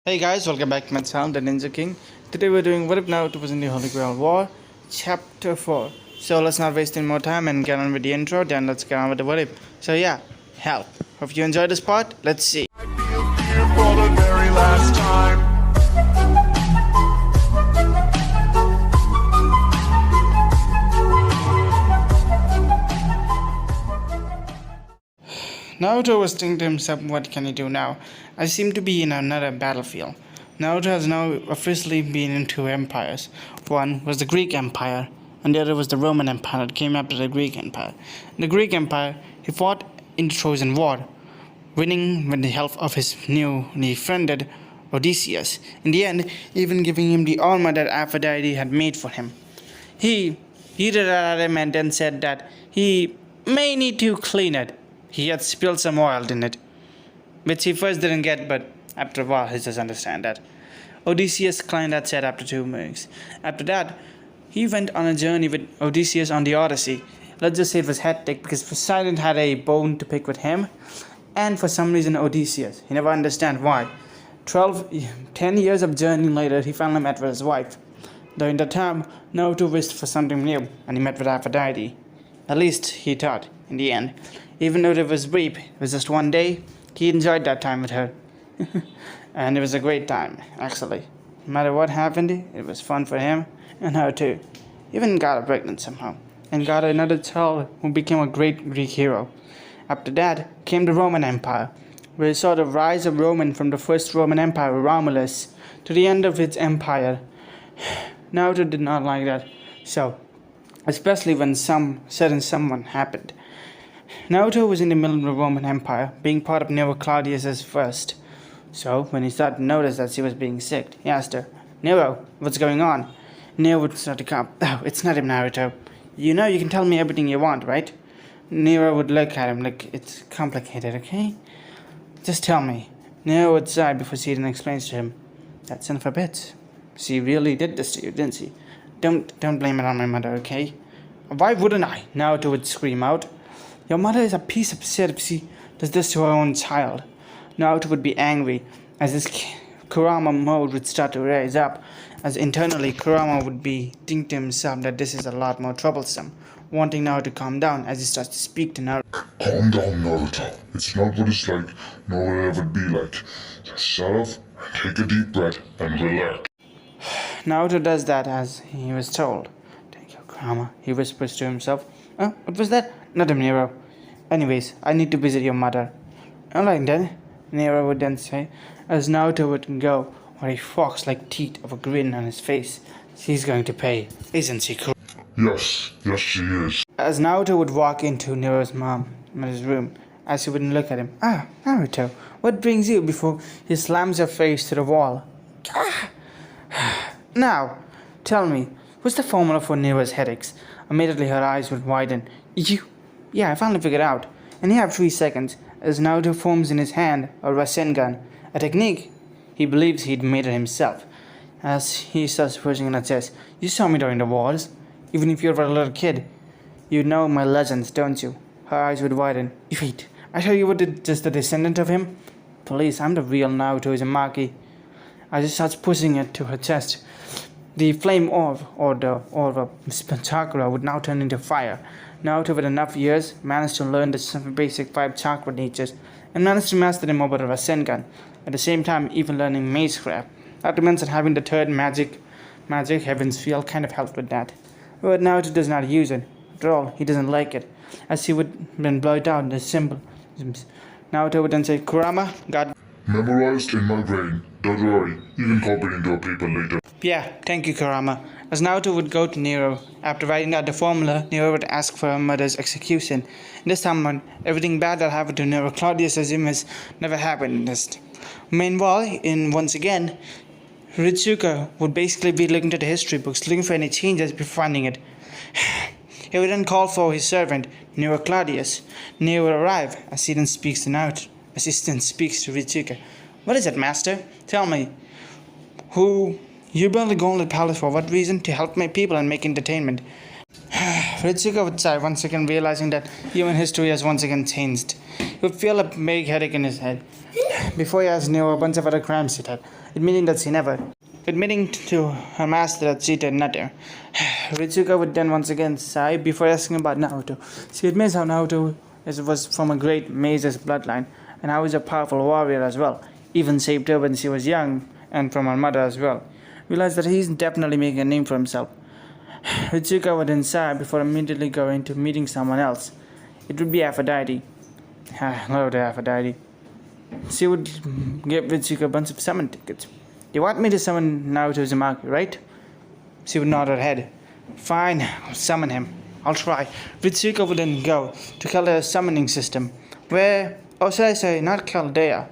Hey guys, welcome back to my channel, The Ninja King. Today we're doing What If Naruto Was in the Holy Grail War, Chapter 4. So let's not waste any more time and get on with the intro, then let's get on with the What If. So yeah, hell, hope you enjoyed this part, let's see. I feel fear for the very last time. Naruto was thinking to himself, what can he do now? I seem to be in another battlefield. Naruto has now officially been in two empires. One was the Greek Empire, and the other was the Roman Empire that came after the Greek Empire. In the Greek Empire, he fought in the Trojan War, winning with the help of his newly friended Odysseus. In the end, even giving him the armor that Aphrodite had made for him. He heated at him and then said that he may need to clean it. He had spilled some oil in it, which he first didn't get, but after a while he just understand that. Odysseus climbed that set after 2 weeks. After that, he went on a journey with Odysseus on the Odyssey. Let's just say it was hectic because Poseidon had a bone to pick with him, and for some reason Odysseus. He never understand why. 10 years of journey later, he finally met with his wife. During that time, Naruto wished for something new, and he met with Aphrodite. At least he thought, in the end. Even though it was brief, it was just one day, he enjoyed that time with her. And it was a great time, actually. No matter what happened, it was fun for him and her too. Even got her pregnant somehow, and got another child who became a great Greek hero. After that came the Roman Empire, where he saw the rise of Roman from the first Roman Empire, Romulus, to the end of its empire. Naruto did not like that, so, especially when someone happened. Naruto was in the middle of the Roman Empire, being part of Nero Claudius's first. So, when he started to notice that she was being sick, he asked her, "Nero, what's going on?" Nero would start to come, "Oh, it's not him, Naruto. You know you can tell me everything you want, right?" Nero would look at him like, "It's complicated, okay? Just tell me." Nero would sigh before she then explains to him, "That son of a bitch. She really did this to you, didn't she? Don't blame it on my mother, okay?" "Why wouldn't I?" Naruto would scream out. "Your mother is a piece of shit if she does this to her own child." Naruto would be angry as his Kurama mode would start to rise up, as internally Kurama would be thinking to himself that this is a lot more troublesome, wanting Naruto to calm down as he starts to speak to Naruto. Calm down, Naruto. It's not what it's like, nor will it ever be like. Just shut up, take a deep breath, and relax. Naruto does that as he was told. "Thank you, Kurama," he whispers to himself. "Oh, what was that?" "Not him, Nero. Anyways, I need to visit your mother." "Alright then," Nero would then say, as Naruto would go, with a fox-like teeth of a grin on his face. "She's going to pay, isn't she, cool?" Yes, she is. As Naruto would walk into Nero's mother's room, as he wouldn't look at him. "Ah, Naruto, what brings you?" before he slams her face to the wall. "Ah!" "Now, tell me, what's the formula for Nero's headaches?" Immediately her eyes would widen. Yeah, I finally figured out. And you have 3 seconds, as Naruto forms in his hand a Rasengan, a technique he believes he'd made it himself. As he starts pushing in her chest, "You saw me during the wars. Even if you were a little kid, you know my legends, don't you?" Her eyes would widen. "Wait, I thought you were just a descendant of him?" "Please, I'm the real Naruto Uzumaki." As he starts pushing it to her chest, the flame orb, or the orb of chakra, would now turn into fire. Naruto, with enough years, managed to learn the basic 5 chakra natures, and managed to master them over the Rasengan, at the same time even learning magecraft. Not to mention having the third magic heaven's field kind of helped with that. But Naruto does not use it. After all, he doesn't like it, as he would then blurt out the symbol. Naruto would then say, "Kurama, got Memorized in my brain. Don't worry, you can copy it into a paper later. Yeah, thank you, Kurama." As Naruto would go to Nero, after writing out the formula, Nero would ask for her mother's execution. In this timeline, everything bad that happened to Nero Claudius as him has never happened in this. Meanwhile, once again, Ritsuka would basically be looking to the history books, looking for any changes before finding it. He would then call for his servant, Nero Claudius. Nero would arrive, as he then speaks to Naruto. Assistant speaks to Ritsuka. "What is it, master? Tell me. You built the Gauntlet Palace for what reason? To help my people and make entertainment." Ritsuka would sigh, once again realizing that human history has once again changed. He would feel a big headache in his head. Before he asked Nero a bunch of other crimes he had. admitting that she never, admitting to her master that she did nothing. Ritsuko would then once again sigh before asking about Naruto. She admits how Naruto was from a great mage's bloodline and how he's a powerful warrior as well, even saved her when she was young and from her mother as well. Realized that he's definitely making a name for himself. Ritsuko would then sigh before immediately going to meeting someone else. It would be Aphrodite. Hello there, Aphrodite. She would give Ritsuko a bunch of summon tickets. You want me to summon Naruto Uzumaki, right? She would nod her head. Fine, I'll summon him. I'll try. Ritsuko would then go to Caldea's summoning system, where, or should I say, not Caldea.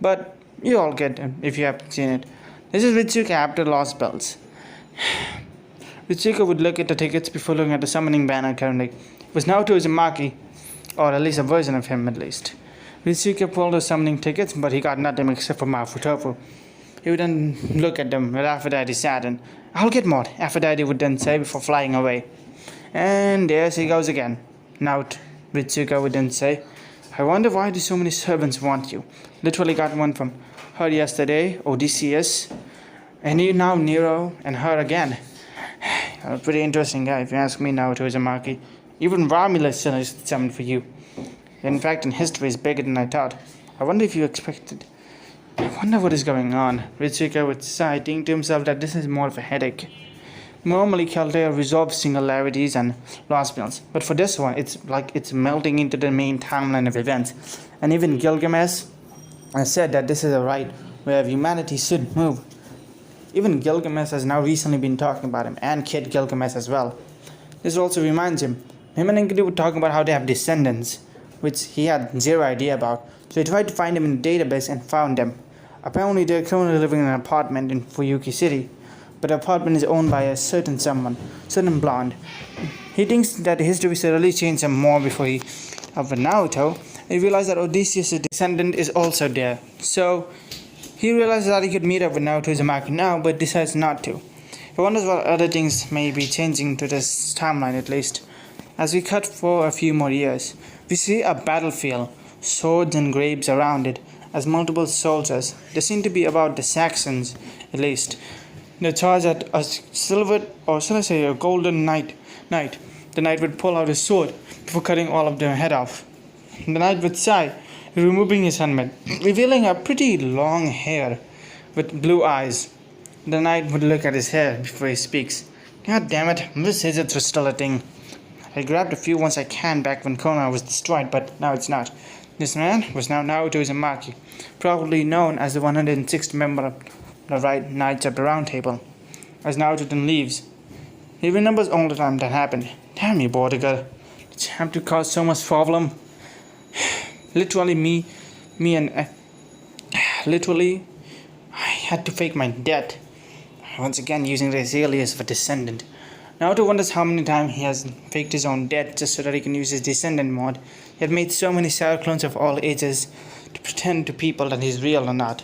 But you all get it if you haven't seen it. This is Ritsuko after Lost Bells. Ritsuko would look at the tickets before looking at the summoning banner currently. It was Naruto Uzumaki, or at least a version of him at least. Ritsuko pulled the summoning tickets, but he got nothing except for Mafutofu. He would then look at them with Aphrodite saddened. I'll get more, Aphrodite would then say before flying away. And there she goes again. Naut, Ritsuko would then say. I wonder why do so many servants want you. Literally got one from her yesterday, Odysseus, and now Nero and her again. A pretty interesting guy if you ask me now, Uzumaki. Even Romulus is summoned for you. In fact, in history is bigger than I thought. I wonder if you expected. I wonder what is going on. Ritsuko would sigh, thinking to himself that this is more of a headache. Normally, Chaldea resolves singularities and lost bills, but for this one, it's like it's melting into the main timeline of events. And even Gilgamesh has said that this is a right where humanity should move. Even Gilgamesh has now recently been talking about him, and Kid Gilgamesh as well. This also reminds him and Enkidu were talking about how they have descendants, which he had zero idea about. So he tried to find them in the database and found them. Apparently they're currently living in an apartment in Fuyuki City, but the apartment is owned by a certain blonde. He thinks that history should really change some more before he of Naruto. He realized that Odysseus' descendant is also there. So he realizes that he could meet up with Naruto Uzumaki now, but decides not to. He wonders what other things may be changing to this timeline at least. As we cut for a few more years, we see a battlefield, swords and graves around it, as multiple soldiers. They seem to be about the Saxons, at least. They charge at a silver, or should I say a golden knight. The knight would pull out his sword before cutting all of their head off. The knight would sigh, removing his helmet, revealing a pretty long hair with blue eyes. The knight would look at his hair before he speaks. God damn it, this scissors was still a thing. I grabbed a few once I can back when Konoha was destroyed, but now it's not. This man was now Naruto Uzumaki, probably known as the 106th member of the right Knights of the Round Table. As Naruto then leaves, he remembers all the time that happened. Damn you, Bordigal. Did you have to cause so much problem? Literally, I had to fake my death. Once again, using this alias for descendant. Naruto wonders how many times he has faked his own death just so that he can use his descendant mod. He had made so many shadow clones of all ages to pretend to people that he's real or not.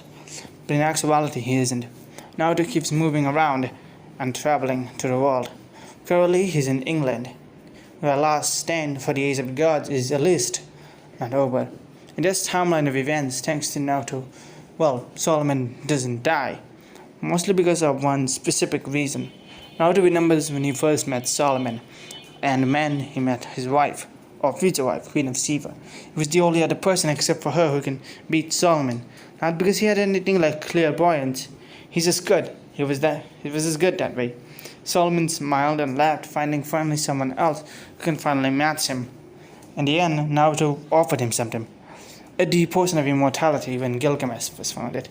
But in actuality, he isn't. Naruto keeps moving around and traveling to the world. Currently, he's in England, where last stand for the age of the gods is a list, not over. In this timeline of events, thanks to Naruto, Solomon doesn't die, mostly because of one specific reason. Naruto remembers when he first met Solomon, and when he met his wife, or future wife, Queen of Shiva. He was the only other person except for her who can beat Solomon, not because he had anything like clairvoyance. He's just good. He was just good that way. Solomon smiled and laughed, finding finally someone else who can finally match him. In the end, Naruto offered him something. The potion of immortality when Gilgamesh was found it.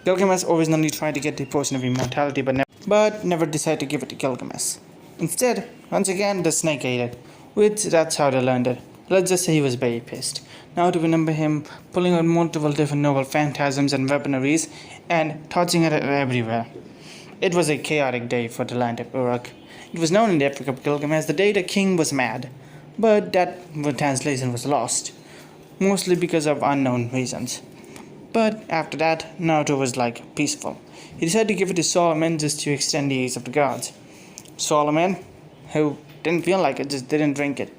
Gilgamesh originally tried to get the potion of immortality but never decided to give it to Gilgamesh. Instead, once again, the snake ate it, which that's how they learned it. Let's just say he was very pissed. Now to remember him pulling out multiple different noble phantasms and weaponaries and tossing it everywhere. It was a chaotic day for the land of Uruk. It was known in the epic of Gilgamesh the day the king was mad, but that translation was lost, mostly because of unknown reasons. But after that, Naruto was like peaceful. He decided to give it to Solomon just to extend the age of the gods. Solomon, who didn't feel like it, just didn't drink it.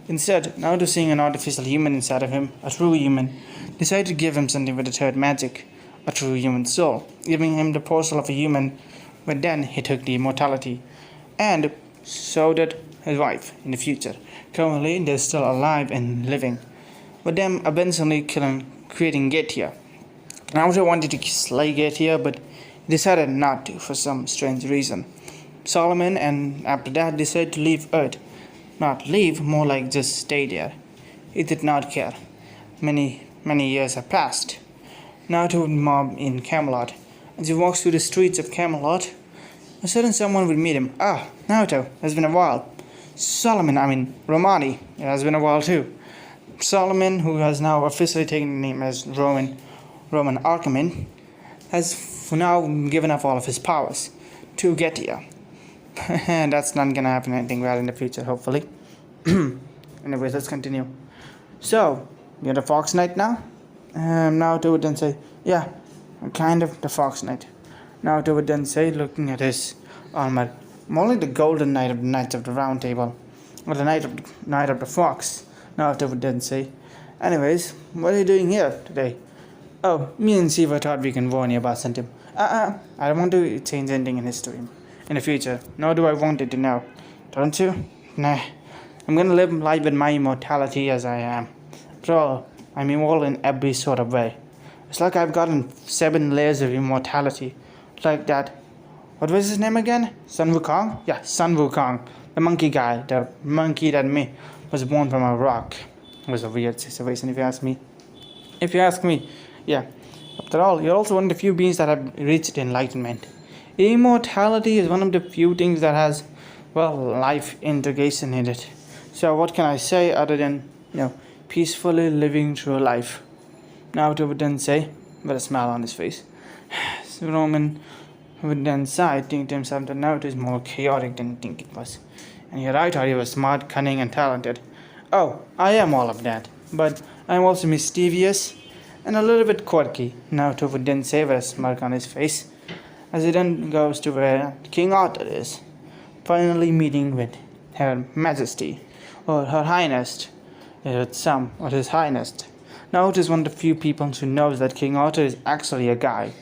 Instead, Naruto, seeing an artificial human inside of him, a true human, decided to give him something with the third magic, a true human soul, giving him the portal of a human, but then he took the immortality. And so did his wife in the future. Currently, they're still alive and living, but them eventually creating Getia. Naruto wanted to slay Getia, but decided not to for some strange reason. Solomon and after that decided to leave Earth. Not leave, more like just stay there. He did not care. Many years have passed. Naruto would mob in Camelot. As he walks through the streets of Camelot, a sudden someone would meet him. Ah, Naruto, it's been a while. Romani, it has been a while too. Solomon, who has now officially taken the name as Roman Archimedes, has for now given up all of his powers to Getia. And that's not gonna happen anything well in the future, hopefully. Anyways, let's continue. So, you're the Fox Knight now? Naruto would then say, yeah, I'm kind of the Fox Knight. Naruto would then say, looking at his armor, more like the Golden Knight of the Knights of the Round Table, or the Knight of the Fox. Naruto would then say, anyways, what are you doing here today? Oh, me and Siva thought we can warn you about something. I don't want to change anything in history in the future, nor do I want it to now. Don't you? Nah. I'm gonna live life with my immortality as I am. After all, I'm immortal in every sort of way. It's like I've gotten 7 layers of immortality. Like that. What was his name again? Sun Wukong? Yeah, Sun Wukong. The monkey guy. The monkey that was born from a rock. It was a weird situation if you ask me. Yeah. After all, you're also one of the few beings that have reached enlightenment. Immortality is one of the few things that has, life integration in it. So what can I say other than, peacefully living through life? Naruto would then say, with a smile on his face. Roman would then sigh, thinking to himself that Naruto is more chaotic than he think it was. And you're right, he was smart, cunning, and talented. Oh, I am all of that, but I'm also mischievous and a little bit quirky, Naruto would then say with a smirk on his face, as he then goes to where King Arthur is, finally meeting with Her Majesty, or Her Highness, or His Highness. Naruto is one of the few people who knows that King Arthur is actually a guy.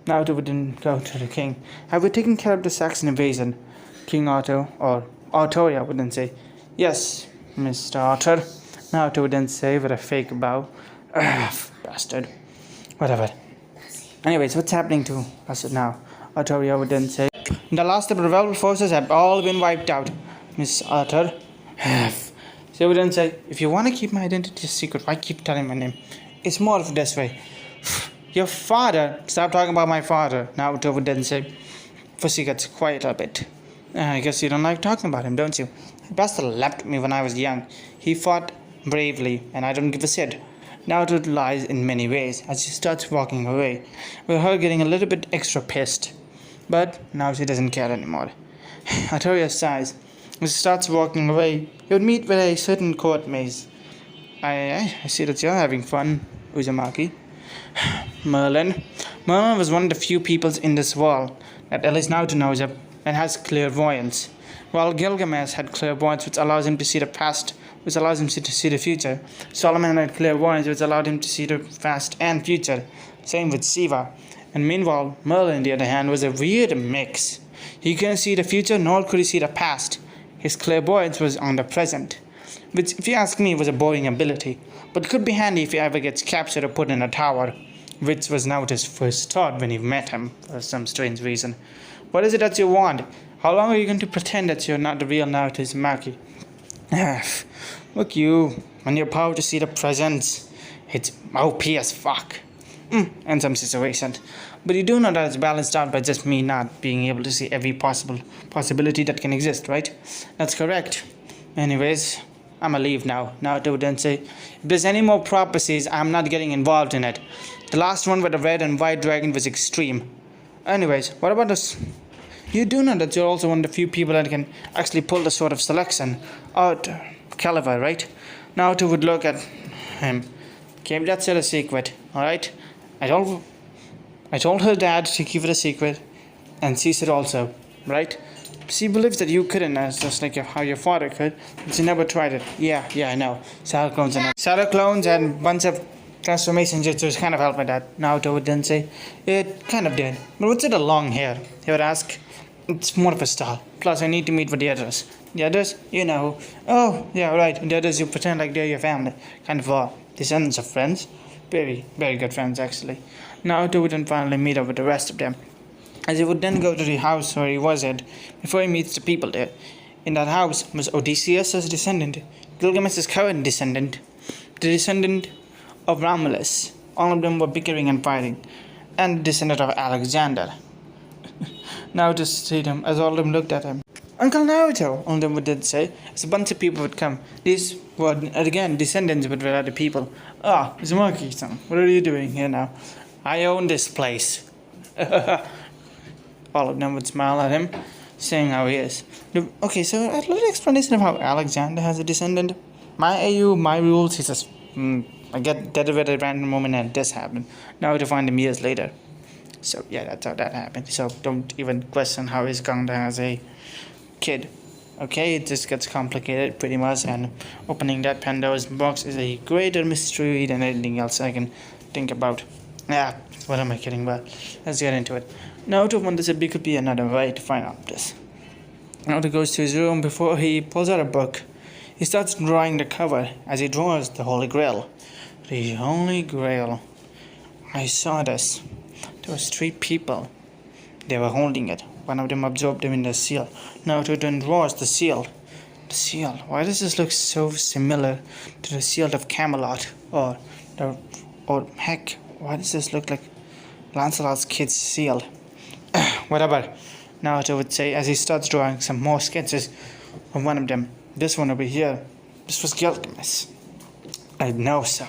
Naruto would then go to the king. Have we taken care of the Saxon invasion? King Arthur, or Arturia, would then say, yes, Mr. Arthur. Naruto would then say with a fake bow, bastard. Whatever. Anyways, what's happening to us now? Arturia would then say, the last of the rebel forces have all been wiped out, Miss Arthur. So he would then say, if you want to keep my identity secret, why keep telling my name? It's more of this way. Your father, stop talking about my father. Naruto would then say, Fussy gets quiet a bit. I guess you don't like talking about him, don't you? He bastard left me when I was young. He fought bravely, and I don't give a shit. Naruto lies in many ways as she starts walking away, with her getting a little bit extra pissed. But now she doesn't care anymore. Arturia sighs. As she starts walking away, he would meet with a certain court maze. I see that you're having fun, Uzumaki. Merlin. Merlin was one of the few peoples in this world that at least Naruto knows of and has clairvoyance. While Gilgamesh had clairvoyance, which allows him to see the past, which allows him to see the future. Solomon had clairvoyance, which allowed him to see the past and future. Same with Siva. And meanwhile, Merlin, on the other hand, was a weird mix. He couldn't see the future, nor could he see the past. His clairvoyance was on the present, which, if you ask me, was a boring ability, but could be handy if he ever gets captured or put in a tower, which was Naruto's first thought when he met him for some strange reason. What is it that you want? How long are you going to pretend that you're not the real Naruto Uzumaki? Look you, and your power to see the present, it's OP as fuck. In some situations. But you do know that it's balanced out by just me not being able to see every possibility that can exist, right? That's correct. Anyways, I'ma leave now. Naruto would then say, if there's any more prophecies, I'm not getting involved in it. The last one with the red and white dragon was extreme. Anyways, what about this? You do know that you're also one of the few people that can actually pull the sword of selection out caliber, right? Naruto would look at him. Keep that sword a secret, alright? I told her dad to keep it a secret, and she said also, right? She believes that you couldn't, just like how your father could, but she never tried it. Yeah, I know. Shadow clones and bunch of transformation jutsus kind of helped with that. Naruto would then say, it kind of did. But what's it a long hair? He would ask. It's more of a style. Plus, I need to meet with the others. The others? You know. Oh, yeah, right. The others you pretend like they're your family. Kind of descendants of friends. Very, very good friends, actually. Naruto would then finally meet up with the rest of them. As he would then go to the house where he was at, before he meets the people there. In that house was Odysseus' descendant, Gilgamesh's current descendant, the descendant of Romulus. All of them were bickering and fighting, and the descendant of Alexander. Naruto stayed him as all of them looked at him. Uncle Naruto, all of them would say, as a bunch of people would come. These were, again, descendants with other people. Ah, it's Monkey-san. What are you doing here now? I own this place. All of them would smile at him, saying how he is. Okay, so a little explanation of how Alexander has a descendant. My AU, my rules, he says, I get dead at a random moment and this happened. Now to find him years later. So yeah, that's how that happened. So don't even question how he's going to have a kid. Okay, it just gets complicated pretty much, and opening that Pandora's box is a greater mystery than anything else I can think about. Yeah, what am I kidding about? Let's get into it. Naruto wonders if there could be another way to find out this. Naruto goes to his room. Before he pulls out a book, he starts drawing the cover as he draws the Holy Grail. The Holy Grail. I saw this. There was 3 people. They were holding it. One of them absorbed them in the seal. Naruto then draws the seal. The seal. Why does this look so similar to the seal of Camelot? Or heck, why does this look like Lancelot's kid's seal? Whatever, Naruto would say as he starts drawing some more sketches of one of them. This one over here. This was Gilgamesh. I know so.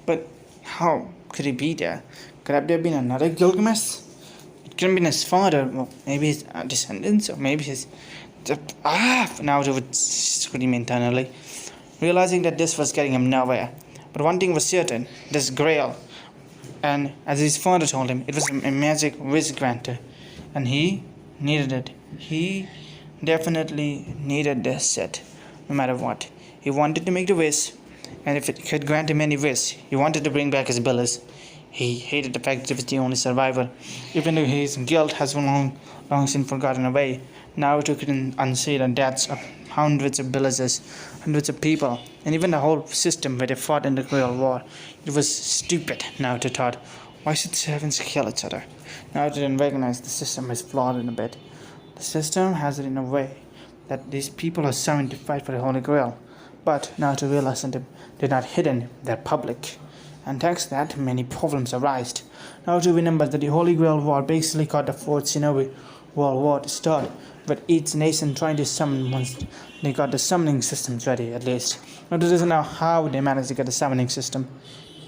But how could he be there? Could have there been another Gilgamesh? It couldn't have been his father. Well, maybe his descendants, or maybe his... Naruto would scream internally, realizing that this was getting him nowhere. But one thing was certain, this grail. And as his father told him, it was a magic wish granter. And he needed it. He definitely needed this set, no matter what. He wanted to make the wish, and if it could grant him any wish, he wanted to bring back his abilities. He hated the fact that he was the only survivor. Even though his guilt has long since forgotten away, Naruto couldn't unsee the deaths of hundreds of villagers, hundreds of people, and even the whole system where they fought in the Grail War. It was stupid, Naruto thought. Why should servants kill each other? Naruto didn't recognize the system is flawed in a bit. The system has it in a way that these people are summoned to fight for the Holy Grail. But Naruto realized that they're not hidden, they're public. And thanks to that, many problems arise. Naruto remembers that the Holy Grail War basically caught the Fourth Shinobi World War to start, with each nation trying to summon once they got the summoning systems ready, at least. Naruto doesn't know how they managed to get the summoning system.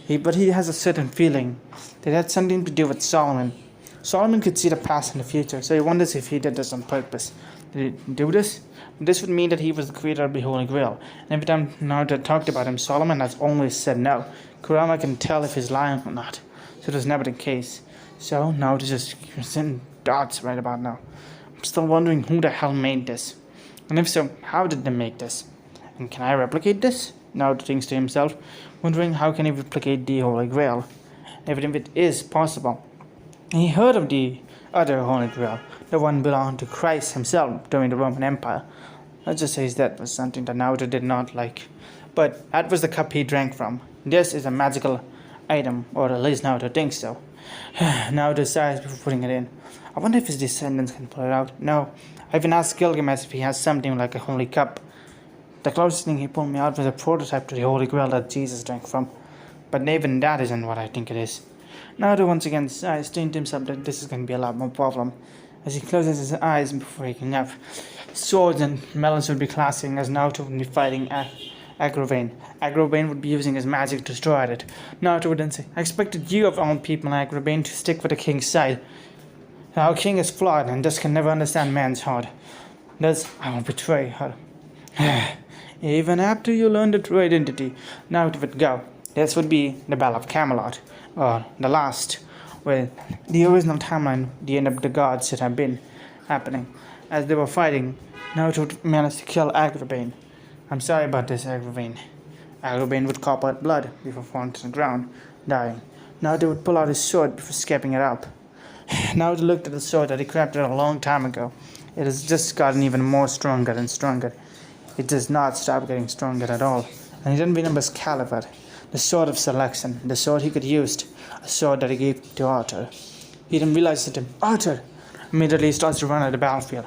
But he has a certain feeling that it had something to do with Solomon. Solomon could see the past and the future, so he wonders if he did this on purpose. Did he do this? This would mean that he was the creator of the Holy Grail. And every time Naruto talked about him, Solomon has always said no. Kurama can tell if he's lying or not. So it was never the case. So Naruto just sending dots right about now. I'm still wondering who the hell made this. And if so, how did they make this? And can I replicate this? Naruto thinks to himself, wondering how can he replicate the Holy Grail. Even if it is possible. He heard of the other Holy Grail, the one belonged to Christ himself during the Roman Empire. Let's just say that was something that Naruto did not like. But that was the cup he drank from. This is a magical item, or at least Naruto thinks so. Naruto sighs before putting it in. I wonder if his descendants can pull it out. No, I even asked Gilgamesh if he has something like a holy cup. The closest thing he pulled me out was a prototype to the Holy Grail that Jesus drank from. But even that isn't what I think it is. Naruto once again sighs, saying to himself that this is going to be a lot more problem. As he closes his eyes before waking up, swords and melons would be clashing as Naruto would be fighting Agravain. Agravain would be using his magic to destroy it. Naruto would then say, I expected you of all people, Agravain, to stick with the king's side. Our king is flawed and thus can never understand man's heart. Thus, I will betray her. Even after you learn the true identity, Naruto would go. This would be the Battle of Camelot, or the last, where the original timeline, the end of the gods should have been happening. As they were fighting, Naruto managed to kill Agravain. I'm sorry about this, Agravain. Agravain would cough out blood before falling to the ground. dying. Naruto would pull out his sword before scabbing it up. Naruto looked at the sword that he crafted a long time ago. It has just gotten even more stronger and stronger. It does not stop getting stronger at all. And he didn't remember Excalibur, the sword of selection, the sword he could use, a sword that he gave to Artur. He didn't realize it. Artur immediately starts to run at the battlefield.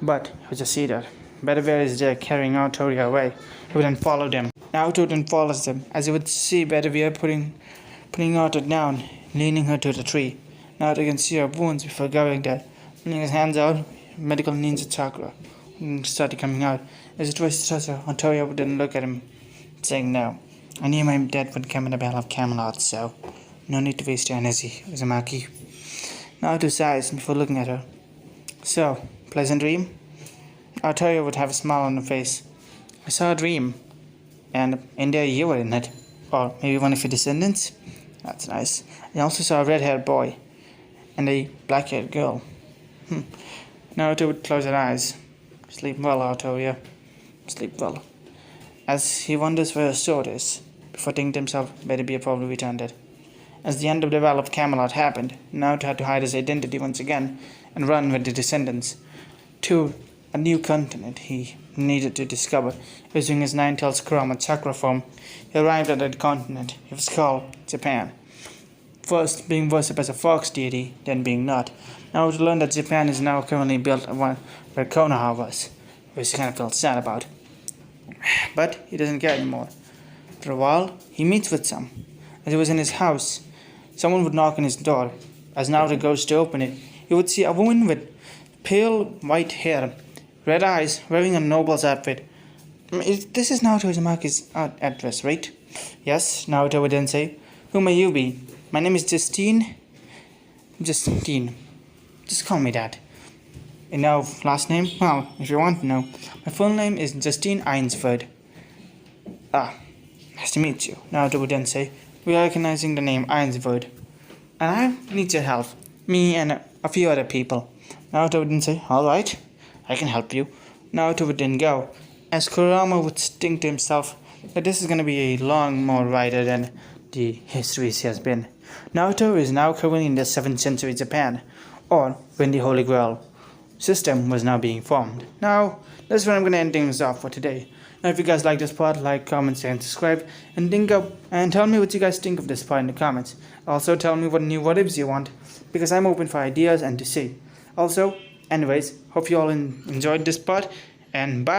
But he was a cedar. Bedivere is there carrying Artur away. He then followed him. Naruto then follows them, as he would see Bedivere putting Artur down, leaning her to the tree. Naruto can see her wounds before going there. Putting his hands out, medical ninja chakra started coming out. As it was Sasha, Artur didn't look at him, saying no. I knew my dad would come in the Battle of Camelot, so no need to waste your energy, Uzumaki. Naruto sighs before looking at her. So, pleasant dream? Artur would have a smile on her face. I saw a dream, and in there you were in it. Or maybe one of your descendants? That's nice. I also saw a red-haired boy, and a black-haired girl. Naruto would close her eyes. Sleep well, Artur. Sleep well. As he wonders where his sword is, before thinking to himself, better be probably returned it. As the end of the Battle of Camelot happened, Naruto had to hide his identity once again and run with the descendants to a new continent he needed to discover. Using his nine-tailed Kurama chakra form, he arrived at that continent. It was called Japan. First being worshipped as a fox deity, then being not. Naruto learned that Japan is now currently built on where Konoha was, which he kind of felt sad about. But he doesn't care anymore. For a while, he meets with some. As he was in his house, someone would knock on his door. As Naruto goes to open it, he would see a woman with pale white hair, red eyes, wearing a noble's outfit. This is Naruto Uzumaki's address, right? Yes, Naruto would then say. Who may you be? My name is Justine. Justine. Just call me that. And now, last name? Well, if you want to know, my full name is Justine Ainsford. Nice to meet you. Naruto would then say, recognizing the name Ainsford. And I need your help. Me and a few other people. Naruto would then say, alright, I can help you. Naruto would then go, as Kurama would think to himself that this is going to be a long more rider than the histories he has been. Naruto is now currently in the 7th century Japan, or when the Holy Grail system was now being formed. Now, that's where I'm going to end things off for today. Now, if you guys like this part, like, comment, and subscribe, and tell me what you guys think of this part in the comments. Also, tell me what new what ifs you want, because I'm open for ideas and to see. Also, anyways, hope you all enjoyed this part, and bye.